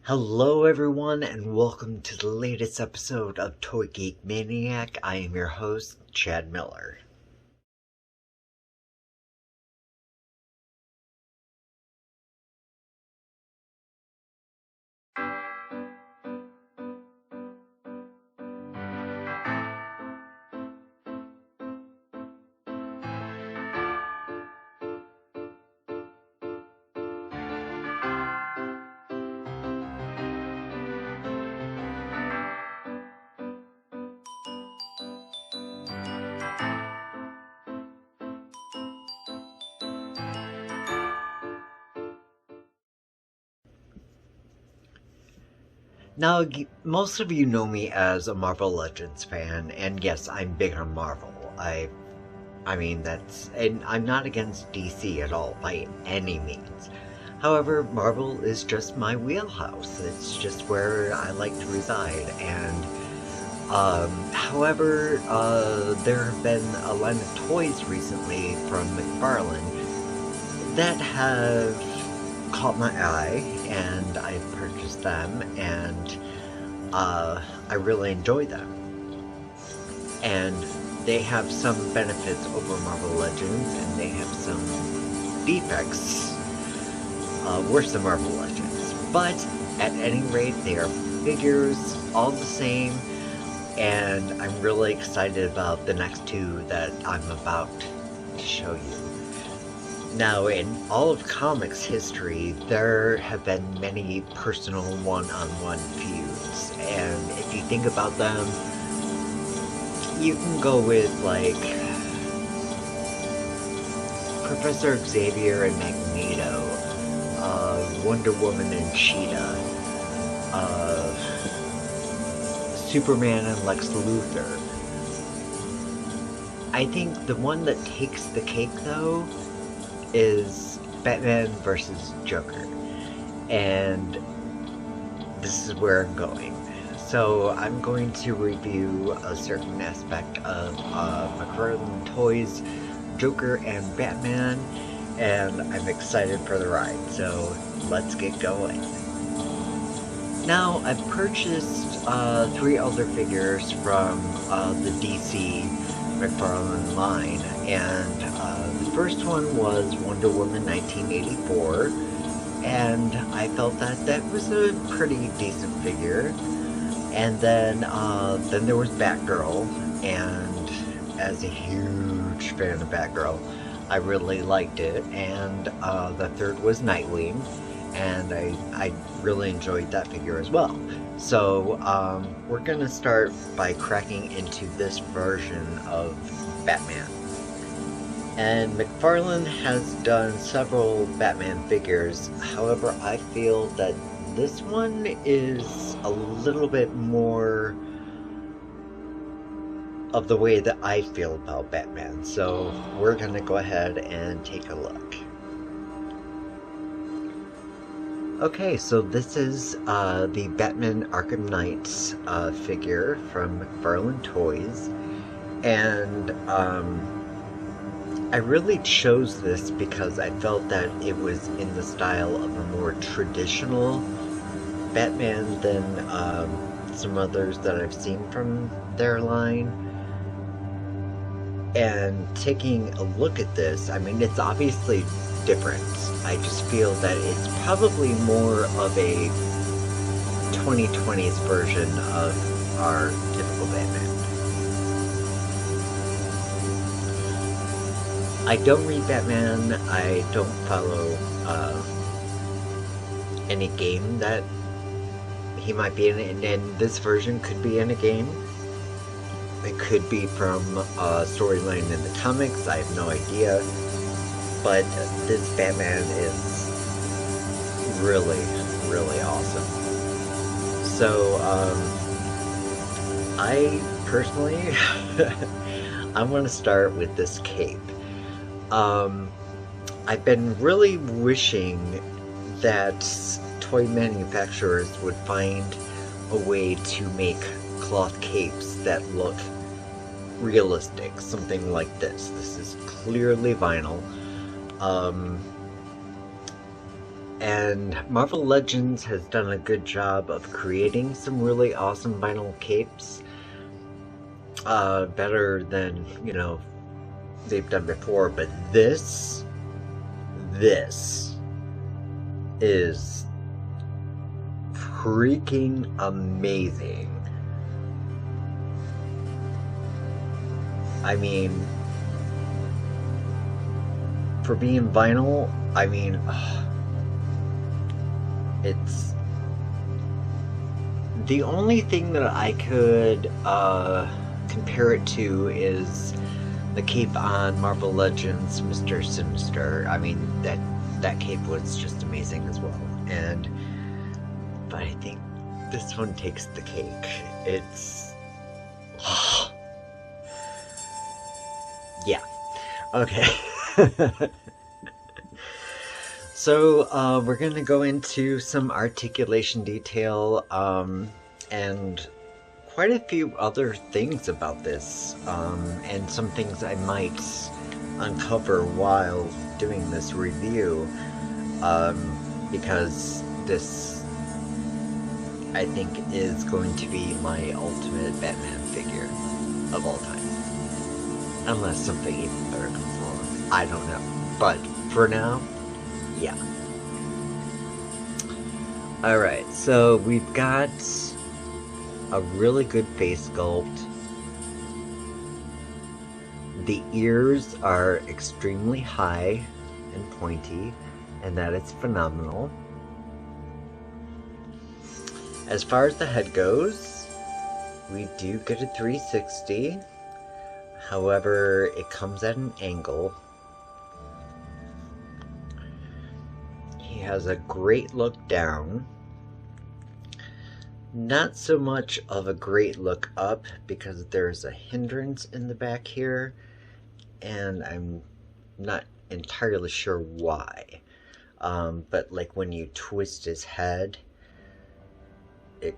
Hello everyone and welcome to the latest episode of Toy Geek Maniac. I am your host, Chad Miller. Now, most of you know me as a Marvel Legends fan, and yes, I'm big on Marvel. And I'm not against DC at all, by any means. However, Marvel is just my wheelhouse. It's just where I like to reside, and however, there have been a line of toys recently from McFarlane that have caught my eye, and I've purchased them, and I really enjoy them. And they have some benefits over Marvel Legends, and they have some defects worse than Marvel Legends. But at any rate, they are figures, all the same, and I'm really excited about the next two that I'm about to show you. Now, in all of comics history, there have been many personal one-on-one feuds, and if you think about them, you can go with, like, Professor Xavier and Magneto, Wonder Woman and Cheetah, Superman and Lex Luthor. I think the one that takes the cake, though, is Batman versus Joker, and this is where I'm going. So I'm going to review a certain aspect of McFarlane Toys, Joker and Batman, and I'm excited for the ride, so let's get going. Now, I've purchased 3 other figures from the DC McFarlane line, and the first one was Wonder Woman 1984, and I felt that that was a pretty decent figure. And then there was Batgirl, and as a huge fan of Batgirl, I really liked it. And the third was Nightwing, and I really enjoyed that figure as well. So we're gonna start by cracking into this version of Batman. And McFarlane has done several Batman figures, however I feel that this one is a little bit more of the way that I feel about Batman, so we're gonna go ahead and take a look. Okay, so this is the Batman Arkham Knights figure from McFarlane Toys, and I really chose this because I felt that it was in the style of a more traditional Batman than some others that I've seen from their line. And taking a look at this, I mean, it's obviously different. I just feel that it's probably more of a 2020s version of our typical Batman. I don't read Batman, I don't follow any game that he might be in, and this version could be in a game. It could be from a storyline in the comics, I have no idea. But this Batman is really, really awesome. So, I personally, I'm going to start with this cape. I've been really wishing that toy manufacturers would find a way to make cloth capes that look realistic, something like this. This is clearly vinyl. And Marvel Legends has done a good job of creating some really awesome vinyl capes. Better than, you know, they've done before, but this is freaking amazing. I mean, for being vinyl, I mean, it's the only thing that I could compare it to is the cape on Marvel Legends Mr. Sinister. I mean, that cape was just amazing as well. But I think this one takes the cake. It's yeah. Okay. So we're gonna go into some articulation detail and quite a few other things about this, and some things I might uncover while doing this review, because this, I think, is going to be my ultimate Batman figure of all time. Unless something even better comes along. I don't know. But for now, yeah. Alright, so we've got a really good face sculpt. The ears are extremely high and pointy, and that is phenomenal. As far as the head goes, we do get a 360. However, it comes at an angle. He has a great look down. Not so much of a great look up because there's a hindrance in the back here, and I'm not entirely sure why. But like when you twist his head, it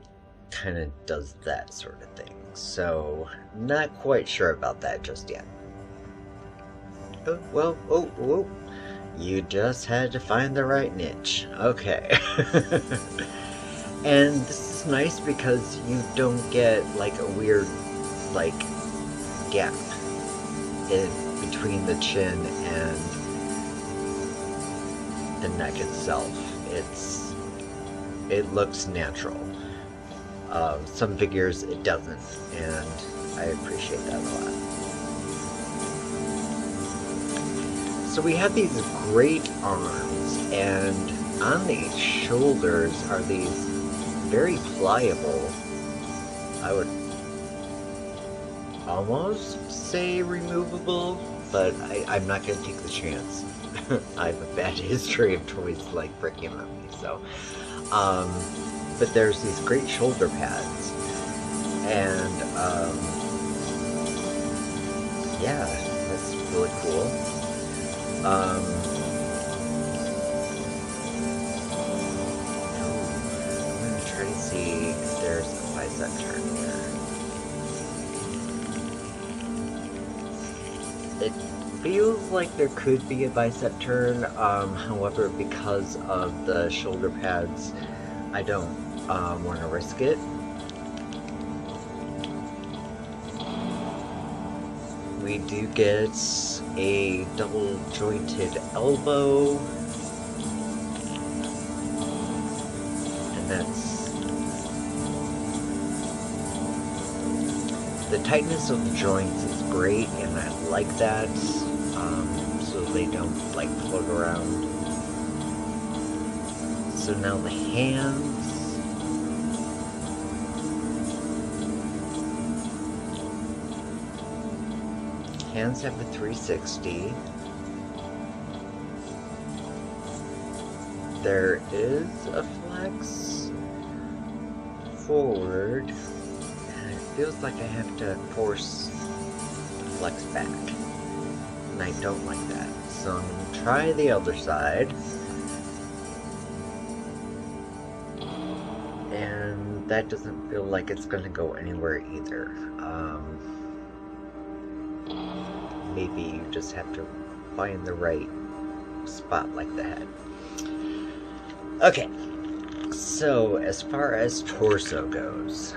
kind of does that sort of thing. So, not quite sure about that just yet. Oh, well, oh. You just had to find the right niche. Okay. And this is nice because you don't get like a weird like gap in between the chin and the neck itself. It looks natural. Some figures it doesn't, and I appreciate that a lot. So we have these great arms, and on these shoulders are these very pliable, I would almost say removable, but I'm not going to take the chance. I have a bad history of toys like breaking on me, so. But there's these great shoulder pads, and yeah, that's really cool. I'm gonna try to see if there's a bicep turn here. It feels like there could be a bicep turn, however, because of the shoulder pads, I don't want to risk it. We do get a double jointed elbow, and that's the tightness of the joints is great, and I like that, so they don't like float around. So now the hands. Hands have a 360. There is a flex forward, and it feels like I have to force the flex back, and I don't like that. So I'm going to try the other side, and that doesn't feel like it's going to go anywhere either. Maybe you just have to find the right spot like the head. Okay, so as far as torso goes,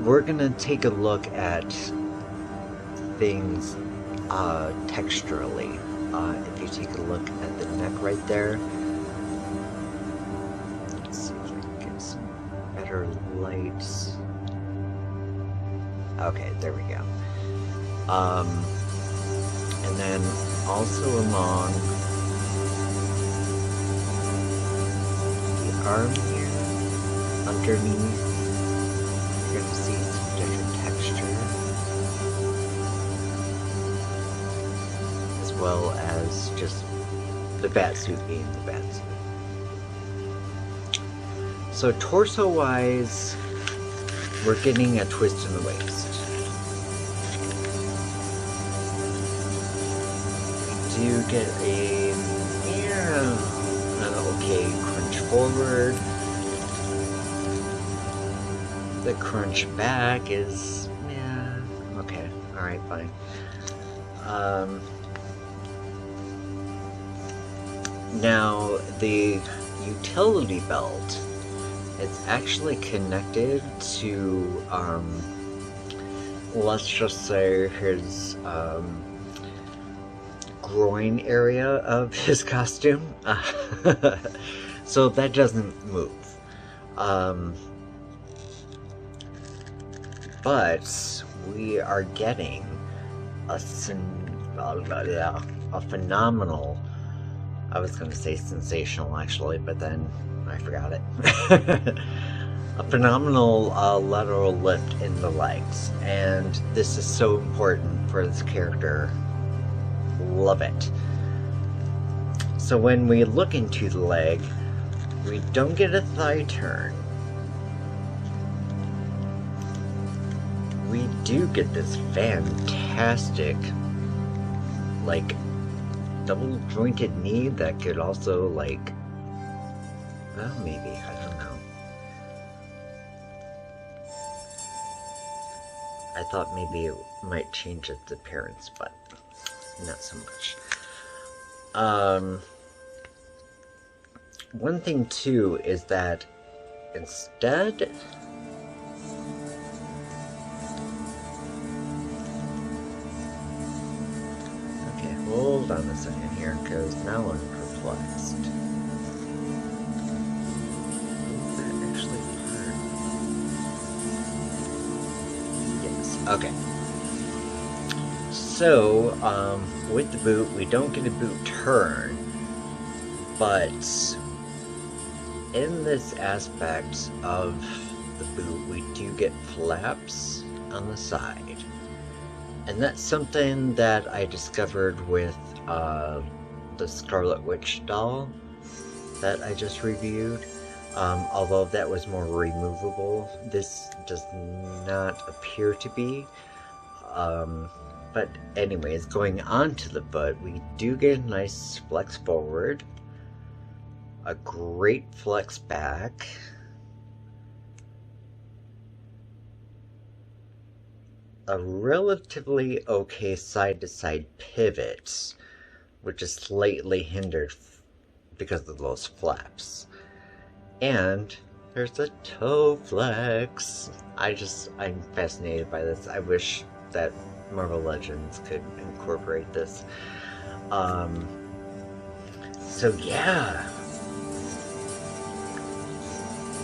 we're gonna take a look at things texturally. If you take a look at the neck right there, let's see if I can get some better lights. Okay, there we go. And then also along the arm here, underneath, you're going to see some different texture, as well as just the batsuit being the batsuit. So torso-wise, we're getting a twist in the waist. We do get an okay crunch forward. The crunch back is, okay, alright, fine. Now, the utility belt is actually connected to, let's just say his, groin area of his costume. So that doesn't move. But we are getting a phenomenal, I was going to say sensational actually, but then I forgot it. A phenomenal lateral lift in the legs, and this is so important for this character. Love it. So when we look into the leg, we don't get a thigh turn. We do get this fantastic, like, double jointed knee that could also, like, well, maybe, I don't know. I thought maybe it might change its appearance, but not so much. One thing too is that instead, okay, hold on a second here, because now I'm perplexed. Is that actually part? Yes, okay. So, with the boot, we don't get a boot turn, but in this aspect of the boot, we do get flaps on the side. And that's something that I discovered with the Scarlet Witch doll that I just reviewed. Although that was more removable, this does not appear to be. But anyways, going on to the foot, we do get a nice flex forward, a great flex back, a relatively okay side-to-side pivot, which is slightly hindered because of those flaps. And there's a toe flex. I'm fascinated by this. I wish that Marvel Legends could incorporate this. So yeah.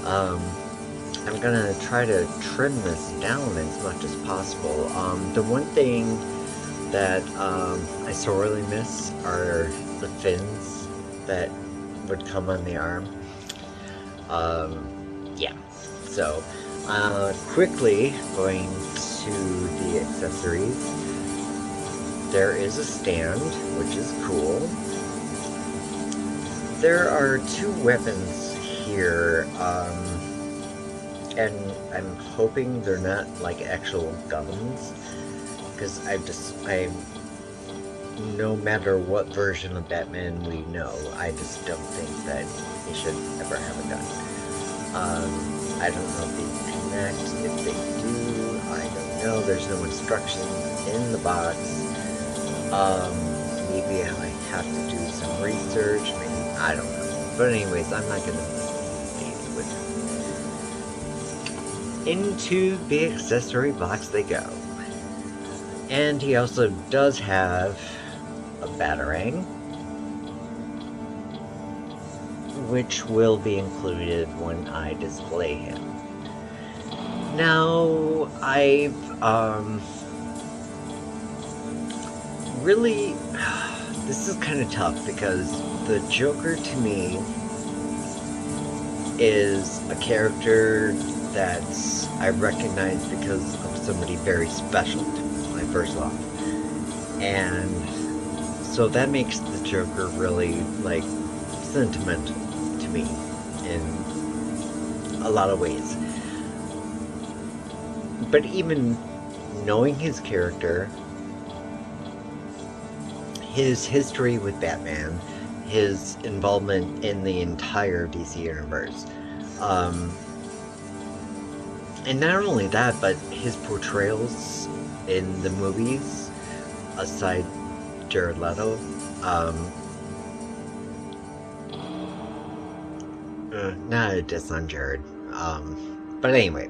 I'm gonna try to trim this down as much as possible. The one thing that I sorely miss are the fins that would come on the arm. Yeah. So, quickly going to the accessories. There is a stand, which is cool. There are two weapons here, and I'm hoping they're not like actual guns, because no matter what version of Batman we know, I just don't think that he should ever have a gun. I don't know if they connect. If they do, I don't know. There's no instructions in the box. Maybe I have to do some research. Maybe I don't know. But anyways, I'm not gonna date with him. Into the accessory box they go. And he also does have a batarang, which will be included when I display him. Now, I've, really, this is kind of tough because the Joker to me is a character that I recognize because of somebody very special to me, first off. And so that makes the Joker really, like, sentimental to me in a lot of ways. But even knowing his character, his history with Batman, his involvement in the entire DC universe, and not only that, but his portrayals in the movies, aside Jared Leto, not a diss on Jared, but anyway,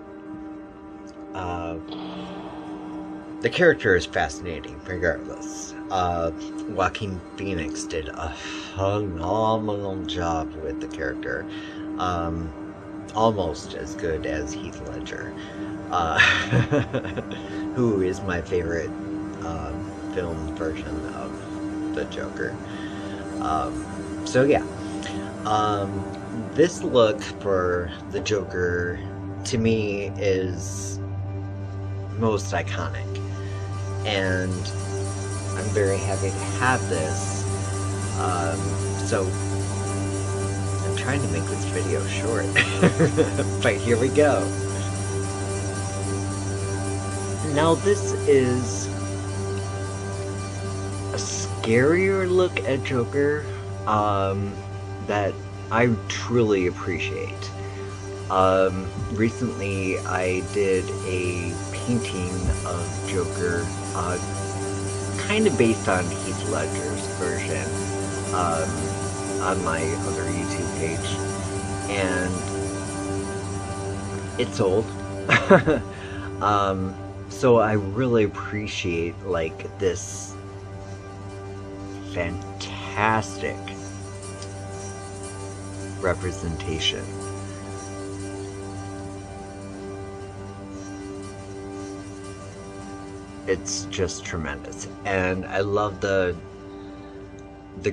the character is fascinating, regardless. Joaquin Phoenix did a phenomenal job with the character. Almost as good as Heath Ledger, who is my favorite film version of the Joker. So yeah, this look for the Joker, to me, is most iconic, and I'm very happy to have this. So I'm trying to make this video short, but here we go. Now this is a scarier look at Joker that I truly appreciate. Recently I did a painting of Joker, kind of based on Heath Ledger's version, on my other YouTube page, and it's old. So I really appreciate, like, this fantastic representation. It's just tremendous, and I love the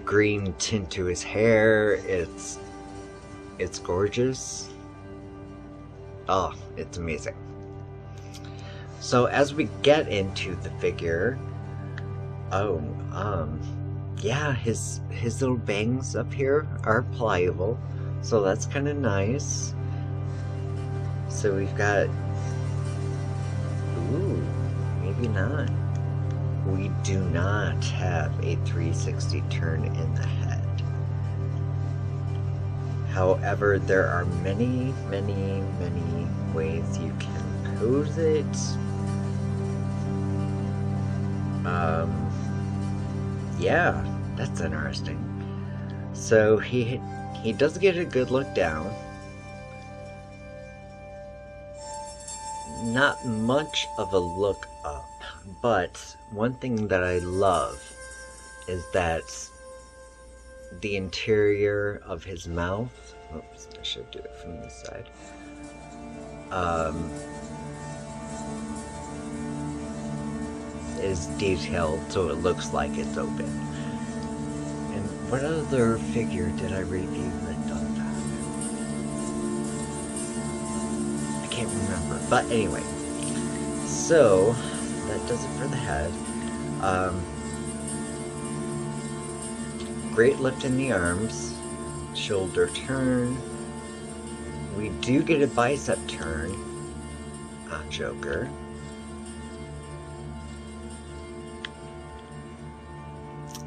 green tint to his hair. It's gorgeous. Oh, it's amazing. So as we get into the figure, yeah, his little bangs up here are pliable, so that's kind of nice. So we've got, ooh, maybe not. We do not have a 360 turn in the head. However, there are many, many, many ways you can pose it. Yeah, that's interesting. So he does get a good look down. Not much of a look up, but one thing that I love is that the interior of his mouth, oops, I should do it from this side, is detailed so it looks like it's open. And what other figure did I review that does that? I can't remember, but anyway, so that does it for the head. Great lift in the arms, shoulder turn. We do get a bicep turn on Joker.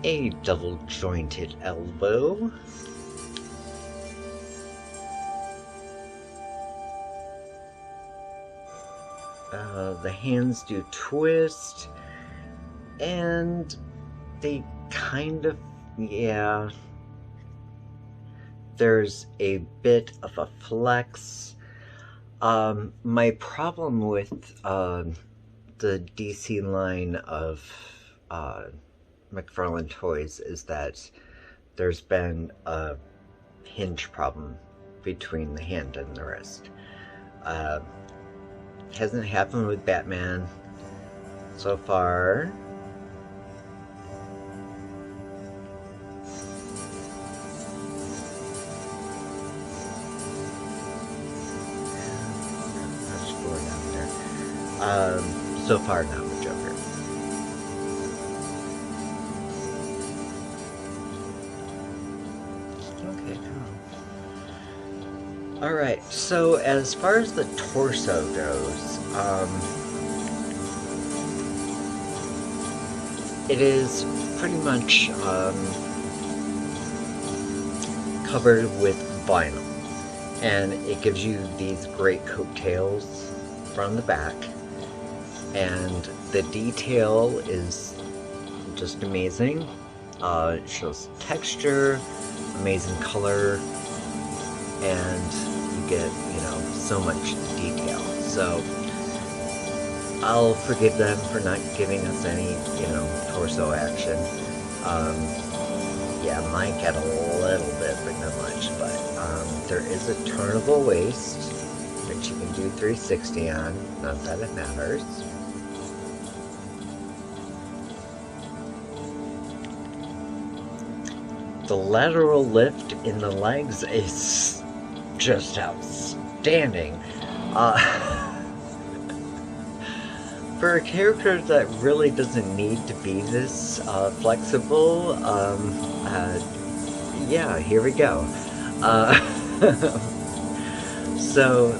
A double jointed elbow. The hands do twist, and they kind of, yeah, there's a bit of a flex. My problem with the DC line of McFarlane toys is that there's been a hinge problem between the hand and the wrist. Hasn't happened with Batman so far. So far not with Joker. Okay, cool. Alright, so as far as the torso goes, it is pretty much covered with vinyl, and it gives you these great coattails from the back. And the detail is just amazing. It shows texture, amazing color, and you get, so much detail. So I'll forgive them for not giving us any, torso action. Yeah, might get a little bit, but not much. But there is a turnable waist that you can do 360 on. Not that it matters. The lateral lift in the legs is just outstanding. For a character that really doesn't need to be this flexible, yeah, here we go. So,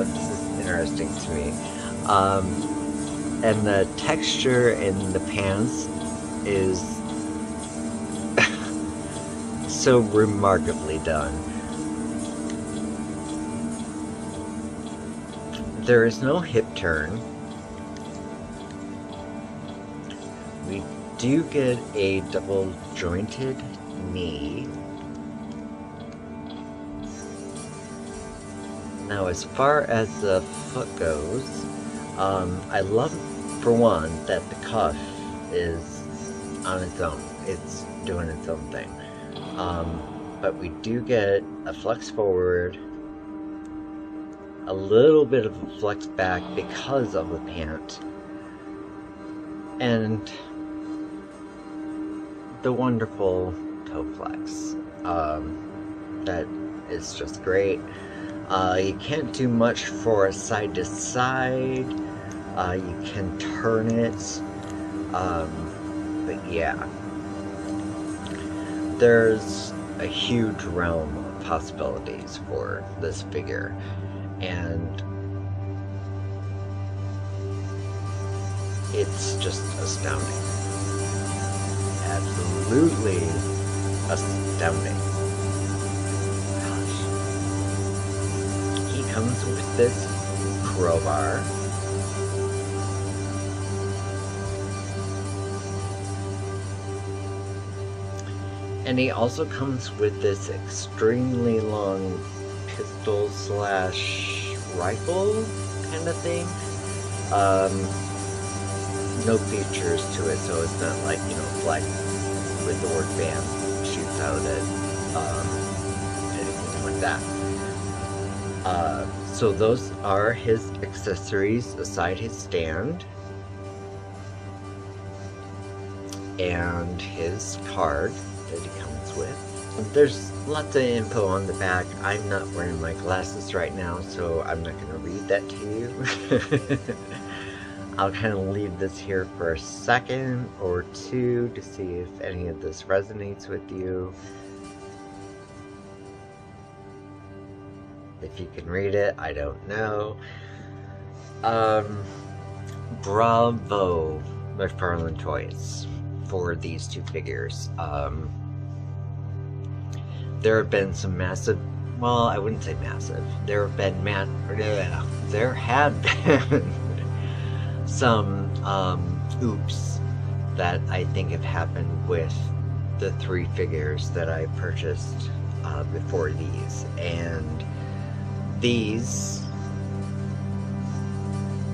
this is interesting to me. And the texture in the pants is so remarkably done. There is no hip turn. We do get a double jointed knee. Now, as far as the foot goes, I love, for one, that the cuff is on its own. It's doing its own thing. But we do get a flex forward, a little bit of a flex back because of the pant, and the wonderful toe flex. That is just great. You can't do much for side to side. You can turn it, but yeah. There's a huge realm of possibilities for this figure, and it's just astounding. Absolutely astounding. Gosh. He comes with this crowbar. And he also comes with this extremely long pistol slash rifle kind of thing. No features to it, so it's not like, flag with the word bam shoots out at anything like that. So those are his accessories aside his stand and his card that he comes with. There's lots of info on the back. I'm not wearing my glasses right now, so I'm not going to read that to you. I'll kind of leave this here for a second or two to see if any of this resonates with you. If you can read it, I don't know. Bravo, McFarlane Toys, for these two figures. There have been some massive, well, I wouldn't say massive. There have been some oops that I think have happened with the three figures that I purchased before these, and these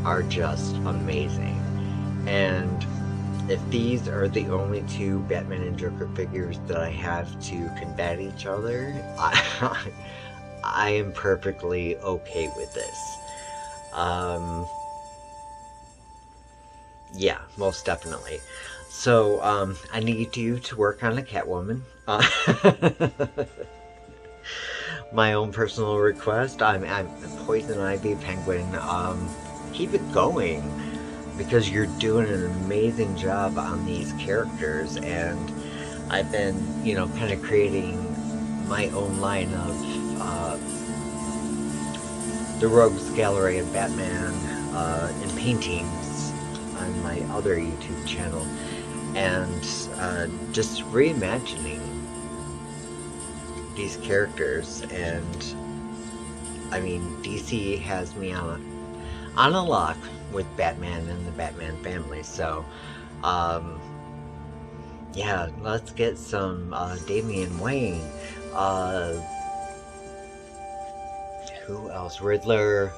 are just amazing. And if these are the only two Batman and Joker figures that I have to combat each other, I am perfectly okay with this. Yeah, most definitely. So, I need you to work on a Catwoman. My own personal request. I'm Poison Ivy, Penguin. Keep it going, because you're doing an amazing job on these characters, and I've been, kind of creating my own line of the Rogues Gallery of Batman in paintings on my other YouTube channel, and just reimagining these characters. And I mean, DC has me on a lock with Batman and the Batman family, so yeah, let's get some Damian Wayne, who else, Riddler.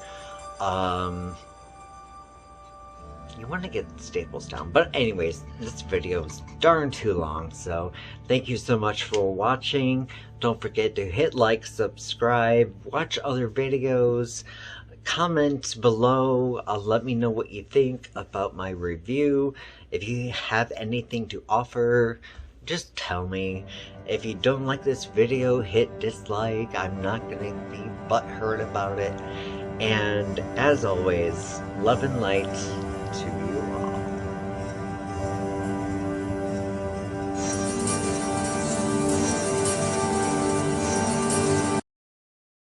You want to get Staples down. But anyways, this video is darn too long, so thank you so much for watching. Don't forget to hit like, subscribe, watch other videos, comment below, let me know what you think about my review. If you have anything to offer, just tell me. If you don't like this video, hit dislike. I'm not gonna be butthurt about it. And as always, love and light to you.